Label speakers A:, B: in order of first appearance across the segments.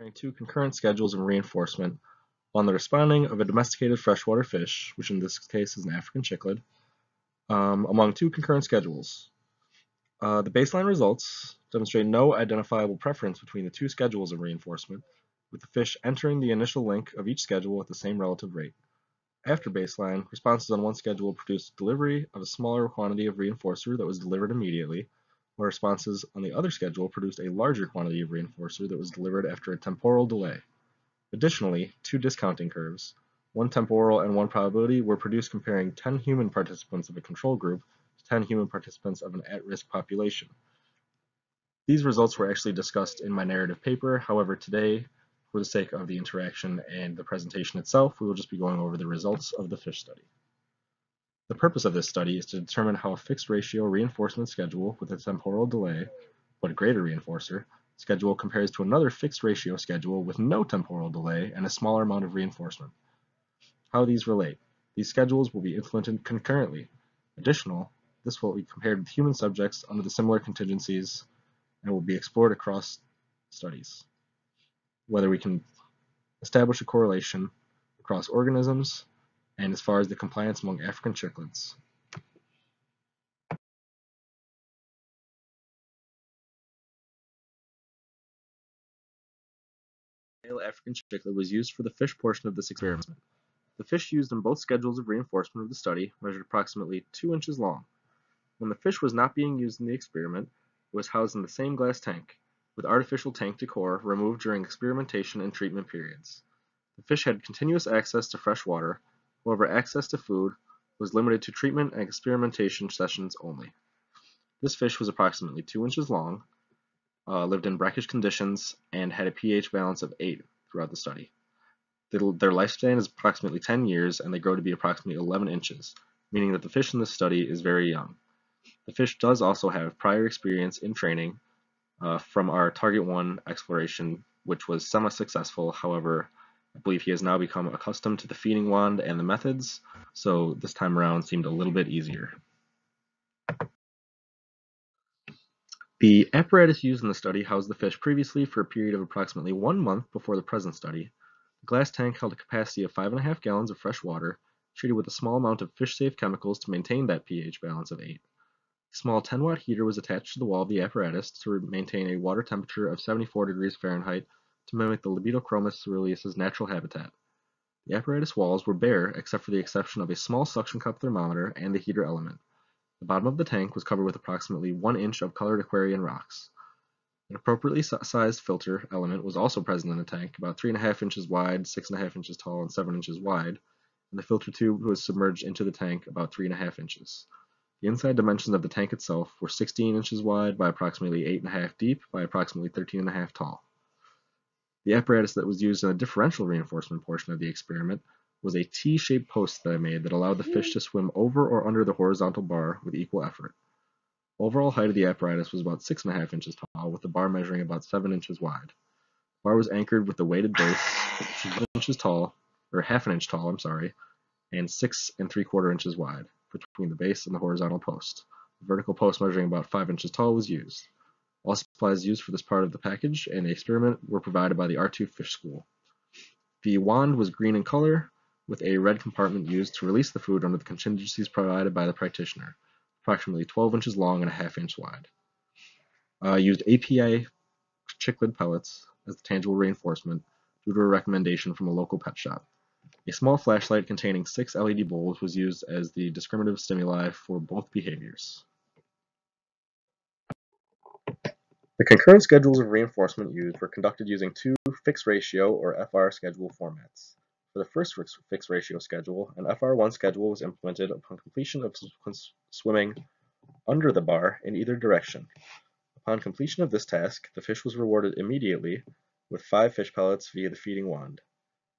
A: Comparing two concurrent schedules of reinforcement on the responding of a domesticated freshwater fish, which in this case is an African cichlid, among two concurrent schedules. The baseline results demonstrate no identifiable preference between the two schedules of reinforcement, with the fish entering the initial link of each schedule at the same relative rate. After baseline, responses on one schedule produced delivery of a smaller quantity of reinforcer that was delivered immediately, while responses on the other schedule produced a larger quantity of reinforcer that was delivered after a temporal delay. Additionally, two discounting curves, one temporal and one probability, were produced comparing 10 human participants of a control group to 10 human participants of an at-risk population. These results were actually discussed in my narrative paper. However, today, for the sake of the interaction and the presentation itself, we will just be going over the results of the fish study. The purpose of this study is to determine how a fixed ratio reinforcement schedule with a temporal delay, but a greater reinforcer, schedule compares to another fixed ratio schedule with no temporal delay and a smaller amount of reinforcement. How these relate. These schedules will be implemented concurrently. This will be compared with human subjects under the similar contingencies and will be explored across studies. Whether we can establish a correlation across organisms and as far as the compliance among African cichlids. The male African cichlid was used for the fish portion of this experiment. The fish used in both schedules of reinforcement of the study measured approximately 2 inches long. When the fish was not being used in the experiment, it was housed in the same glass tank, with artificial tank decor removed during experimentation and treatment periods. The fish had continuous access to fresh water, however access to food was limited to treatment and experimentation sessions only. This fish was approximately 2 inches long, lived in brackish conditions, and had a pH balance of 8 throughout the study. Their lifespan is approximately 10 years, and they grow to be approximately 11 inches, meaning that the fish in this study is very young. The fish does also have prior experience in training from our Target 1 exploration, which was semi-successful. However, I believe he has now become accustomed to the feeding wand and the methods, so this time around seemed a little bit easier. The apparatus used in the study housed the fish previously for a period of approximately 1 month before the present study. The glass tank held a capacity of 5.5 gallons of fresh water, treated with a small amount of fish-safe chemicals to maintain that pH balance of 8. A small 10-watt heater was attached to the wall of the apparatus to maintain a water temperature of 74 degrees Fahrenheit to mimic the Libidochromis ceruleus's natural habitat. The apparatus walls were bare except for the exception of a small suction cup thermometer and the heater element. The bottom of the tank was covered with approximately 1 inch of colored aquarian rocks. An appropriately sized filter element was also present in the tank, about 3.5 inches wide, 6.5 inches tall, and 7 inches wide, and the filter tube was submerged into the tank about 3.5 inches. The inside dimensions of the tank itself were 16 inches wide by approximately 8.5 deep by approximately 13.5 tall. The apparatus that was used in the differential reinforcement portion of the experiment was a T-shaped post that I made that allowed the fish to swim over or under the horizontal bar with equal effort. Overall height of the apparatus was about 6.5 inches tall, with the bar measuring about 7 inches wide. The bar was anchored with a weighted base, which was 1 inch tall, or half an inch tall, and 6 3/4 inches wide between the base and the horizontal post. The vertical post measuring about 5 inches tall was used. All supplies used for this part of the package and the experiment were provided by the R2 Fish School. The wand was green in color, with a red compartment used to release the food under the contingencies provided by the practitioner, approximately 12 inches long and a half inch wide. Used API cichlid pellets as the tangible reinforcement due to a recommendation from a local pet shop. A small flashlight containing 6 LED bulbs was used as the discriminative stimuli for both behaviors. The concurrent schedules of reinforcement used were conducted using two fixed ratio or FR schedule formats. For the first fixed ratio schedule, an FR1 schedule was implemented upon completion of swimming under the bar in either direction. Upon completion of this task, the fish was rewarded immediately with 5 fish pellets via the feeding wand.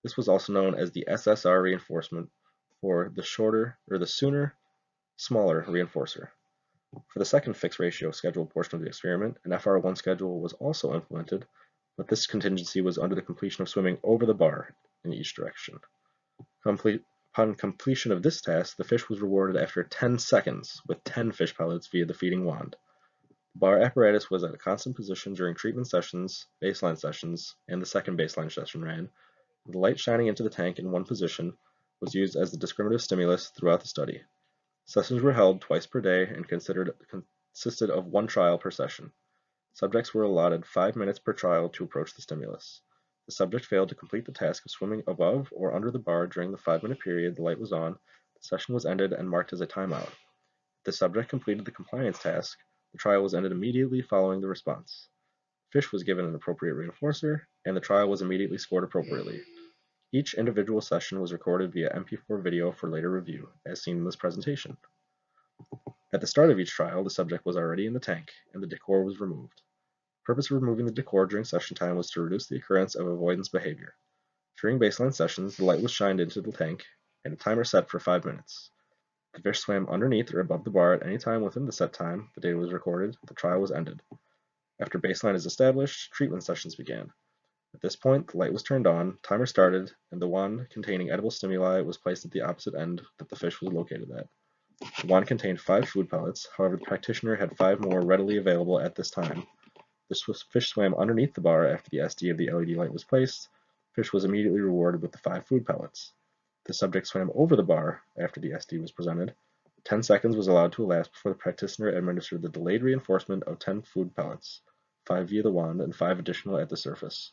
A: This was also known as the SSR reinforcement for the sooner, smaller reinforcer. For the second fixed ratio schedule portion of the experiment, an FR1 schedule was also implemented, but this contingency was under the completion of swimming over the bar in each direction. Upon completion of this task, the fish was rewarded after 10 seconds with 10 fish pellets via the feeding wand. The bar apparatus was at a constant position during treatment sessions, baseline sessions, and the second baseline session ran. The light shining into the tank in one position was used as the discriminative stimulus throughout the study. Sessions were held twice per day and consisted of one trial per session. Subjects were allotted 5 minutes per trial to approach the stimulus. If the subject failed to complete the task of swimming above or under the bar during the 5-minute period the light was on, the session was ended and marked as a timeout. If the subject completed the compliance task, the trial was ended immediately following the response. Fish was given an appropriate reinforcer, and the trial was immediately scored appropriately. Each individual session was recorded via MP4 video for later review, as seen in this presentation. At the start of each trial, the subject was already in the tank, and the decor was removed. The purpose of removing the decor during session time was to reduce the occurrence of avoidance behavior. During baseline sessions, the light was shined into the tank, and a timer set for 5 minutes. If the fish swam underneath or above the bar at any time within the set time, the data was recorded, the trial was ended. After baseline is established, treatment sessions began. At this point, the light was turned on, timer started, and the wand containing edible stimuli was placed at the opposite end that the fish was located at. The wand contained 5 food pellets, however the practitioner had 5 more readily available at this time. The fish swam underneath the bar after the SD of the LED light was placed. The fish was immediately rewarded with the 5 food pellets. The subject swam over the bar after the SD was presented. 10 seconds was allowed to elapse before the practitioner administered the delayed reinforcement of 10 food pellets, 5 via the wand and 5 additional at the surface.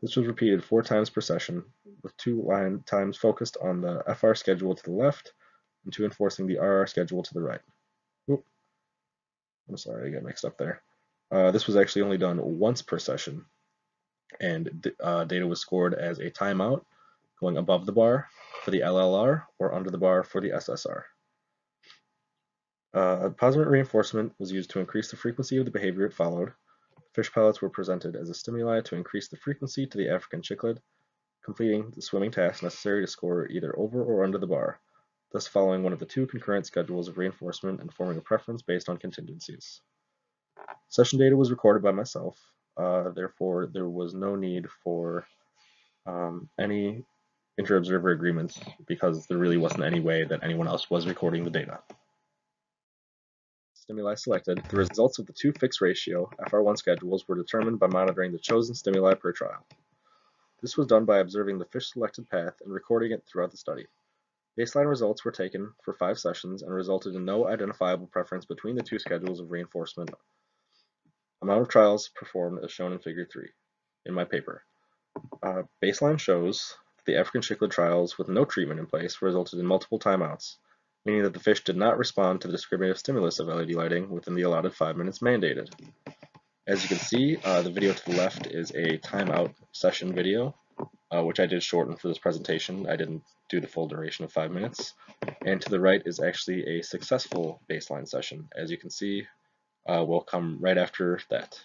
A: This was repeated 4 times per session, with 2 line times focused on the FR schedule to the left and 2 enforcing the RR schedule to the right. Oop. I'm sorry, I got mixed up there. This was actually only done once per session, and data was scored as a timeout, going above the bar for the LLR or under the bar for the SSR. Positive reinforcement was used to increase the frequency of the behavior it followed. Fish pellets were presented as a stimuli to increase the frequency to the African cichlid, completing the swimming task necessary to score either over or under the bar, thus following one of the 2 concurrent schedules of reinforcement and forming a preference based on contingencies. Session data was recorded by myself, therefore there was no need for any inter-observer agreements because there really wasn't any way that anyone else was recording the data. Stimuli selected, the results of the 2 fixed ratio FR1 schedules were determined by monitoring the chosen stimuli per trial. This was done by observing the fish selected path and recording it throughout the study. Baseline results were taken for 5 sessions and resulted in no identifiable preference between the 2 schedules of reinforcement. Amount of trials performed as shown in Figure 3 in my paper. Baseline shows that the African cichlid trials with no treatment in place resulted in multiple timeouts, meaning that the fish did not respond to the discriminative stimulus of LED lighting within the allotted 5 minutes mandated. As you can see, the video to the left is a timeout session video, which I did shorten for this presentation. I didn't do the full duration of 5 minutes. And to the right is actually a successful baseline session. As you can see, will come right after that.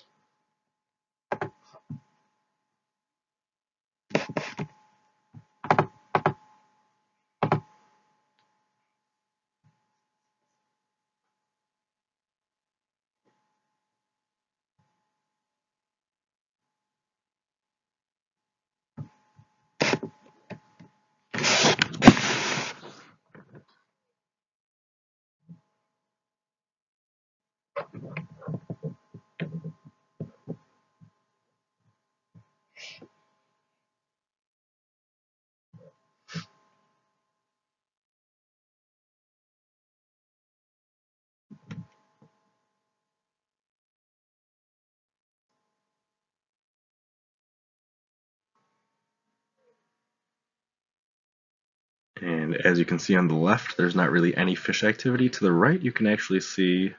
A: And as you can see on the left, there's not really any fish activity. To the right, you can actually see,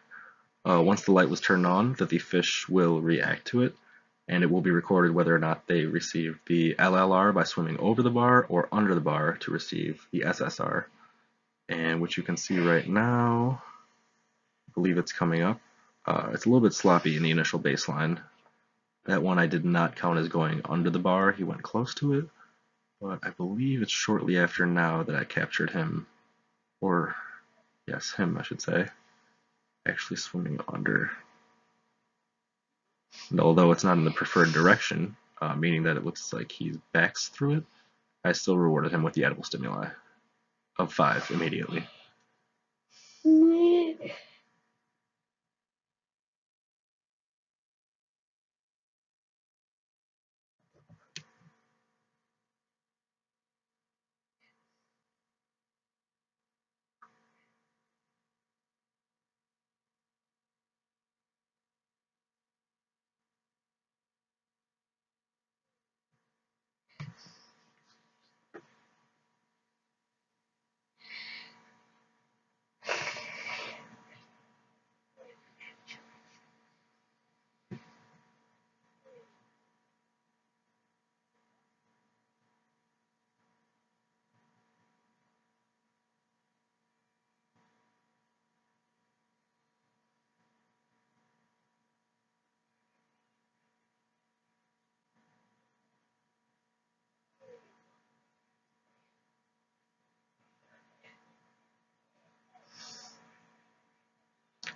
A: once the light was turned on, that the fish will react to it, and it will be recorded whether or not they receive the LLR by swimming over the bar or under the bar to receive the SSR. And what you can see right now, I believe it's coming up. It's a little bit sloppy in the initial baseline. That one I did not count as going under the bar. He went close to it. But I believe it's shortly after now that I captured him, or yes, him I should say, actually swimming under. And although it's not in the preferred direction, meaning that it looks like he backs through it, I still rewarded him with the edible stimuli of 5 immediately.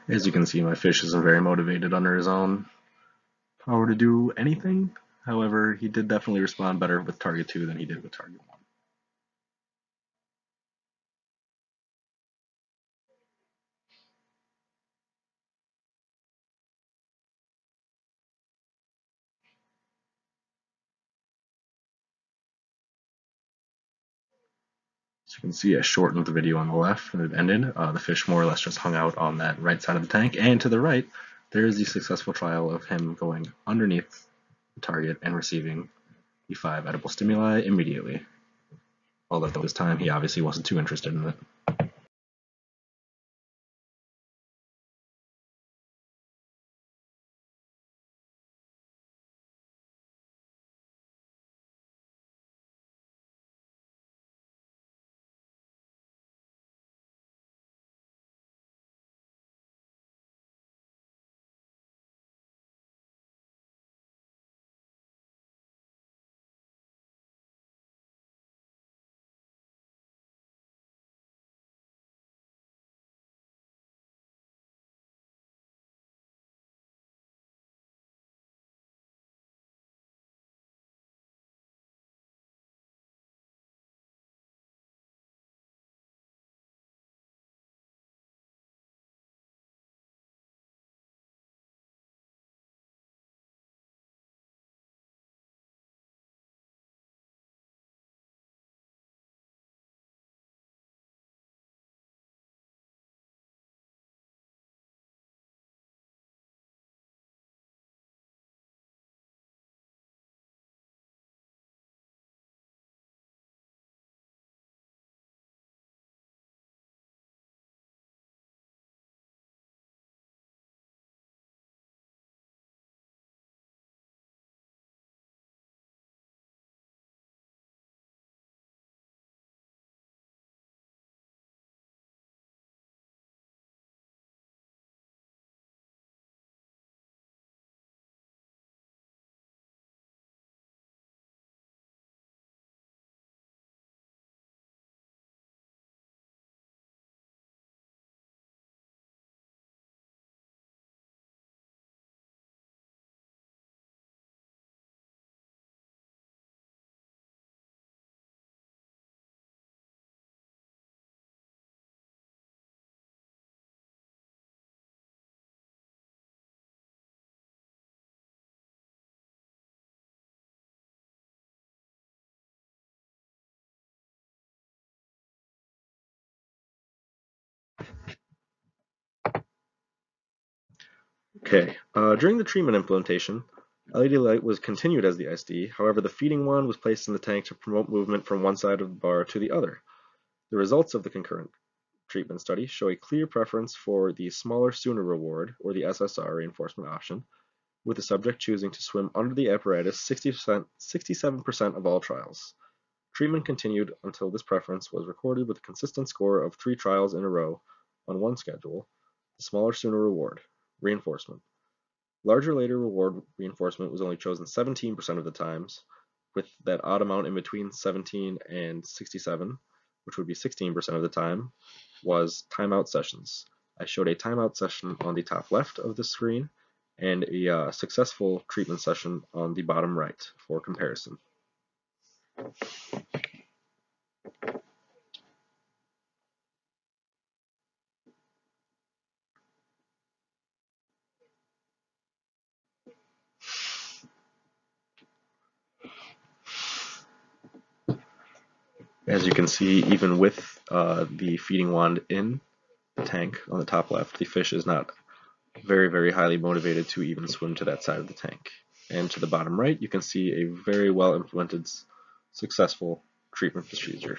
A: As you can see, my fish isn't very motivated under his own power to do anything. However, he did definitely respond better with target 2 than he did with target 1. So you can see I shortened the video on the left and it ended. The fish more or less just hung out on that right side of the tank, and to the right, there is the successful trial of him going underneath the target and receiving the 5 edible stimuli immediately. Although at this time he obviously wasn't too interested in it. Okay, during the treatment implementation, LED light was continued as the SD. However, the feeding wand was placed in the tank to promote movement from one side of the bar to the other. The results of the concurrent treatment study show a clear preference for the smaller sooner reward, or the SSR reinforcement option, with the subject choosing to swim under the apparatus 67% of all trials. Treatment continued until this preference was recorded with a consistent score of 3 trials in a row on one schedule, the smaller sooner reward, reinforcement. Larger later reward reinforcement was only chosen 17% of the times, with that odd amount in between 17 and 67, which would be 16% of the time, was timeout sessions. I showed a timeout session on the top left of the screen and a successful treatment session on the bottom right for comparison. As you can see, even with the feeding wand in the tank on the top left, the fish is not very highly motivated to even swim to that side of the tank. And to the bottom right, you can see a very well implemented, successful treatment procedure.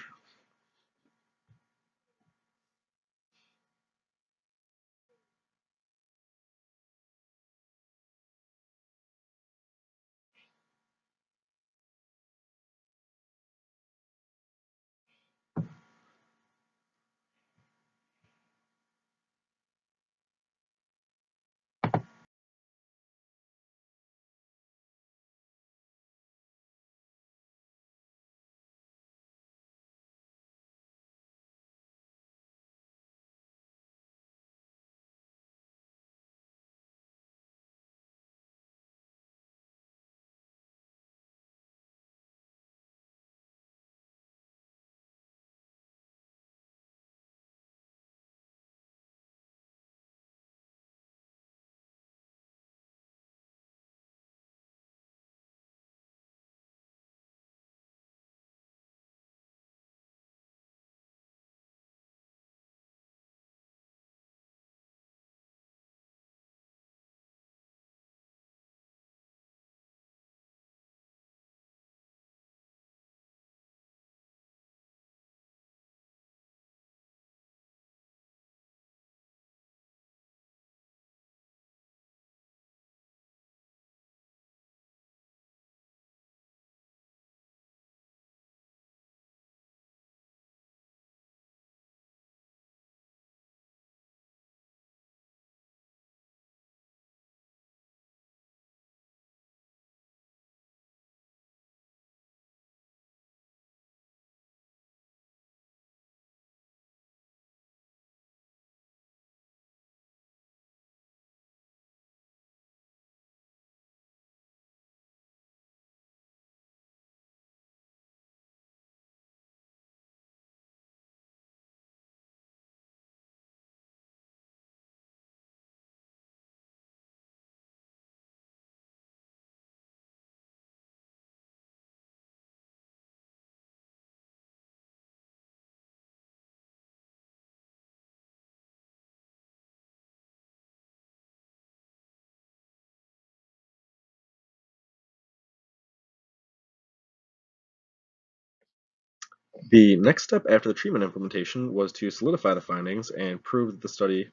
A: The next step after the treatment implementation was to solidify the findings and prove that the study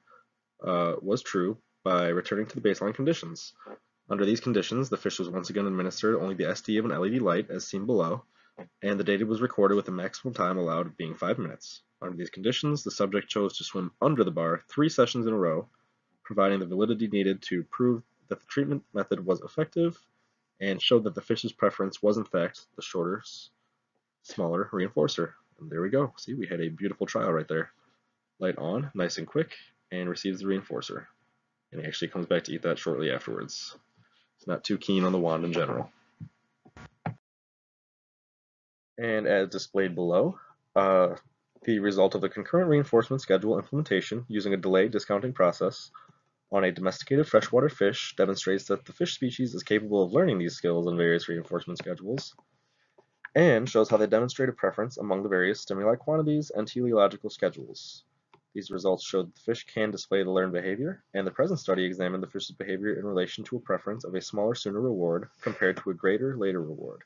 A: was true by returning to the baseline conditions. Under these conditions, the fish was once again administered only the SD of an LED light as seen below, and the data was recorded with the maximum time allowed being 5 minutes. Under these conditions, the subject chose to swim under the bar 3 sessions in a row, providing the validity needed to prove that the treatment method was effective and showed that the fish's preference was in fact the shorter, smaller reinforcer. And there we go. See, we had a beautiful trial right there. Light on, nice and quick, and receives the reinforcer. And he actually comes back to eat that shortly afterwards. He's not too keen on the wand in general. And as displayed below, the result of the concurrent reinforcement schedule implementation using a delay discounting process on a domesticated freshwater fish demonstrates that the fish species is capable of learning these skills in various reinforcement schedules, and shows how they demonstrate a preference among the various stimuli quantities and teleological schedules. These results show that the fish can display the learned behavior, and the present study examined the fish's behavior in relation to a preference of a smaller sooner reward compared to a greater later reward.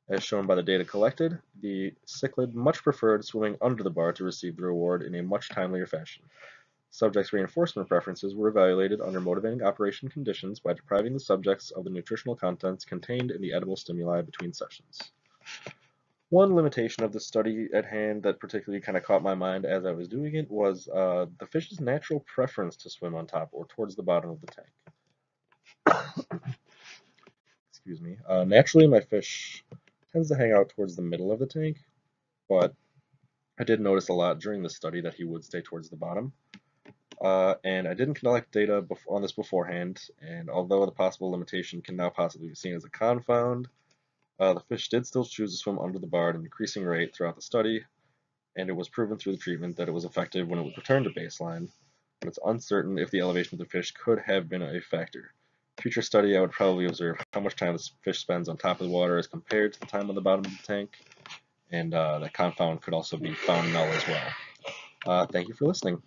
A: As shown by the data collected, the cichlid much preferred swimming under the bar to receive the reward in a much timelier fashion. Subjects' reinforcement preferences were evaluated under motivating operation conditions by depriving the subjects of the nutritional contents contained in the edible stimuli between sessions. One limitation of the study at hand that particularly kind of caught my mind as I was doing it was the fish's natural preference to swim on top or towards the bottom of the tank. Excuse me. Naturally, my fish tends to hang out towards the middle of the tank, but I did notice a lot during the study that he would stay towards the bottom. And I didn't collect data on this beforehand, and although the possible limitation can now possibly be seen as a confound, the fish did still choose to swim under the bar at an increasing rate throughout the study, and it was proven through the treatment that it was effective when it was returned to baseline, but it's uncertain if the elevation of the fish could have been a factor. Future study, I would probably observe how much time this fish spends on top of the water as compared to the time on the bottom of the tank, and that confound could also be found null as well. Thank you for listening.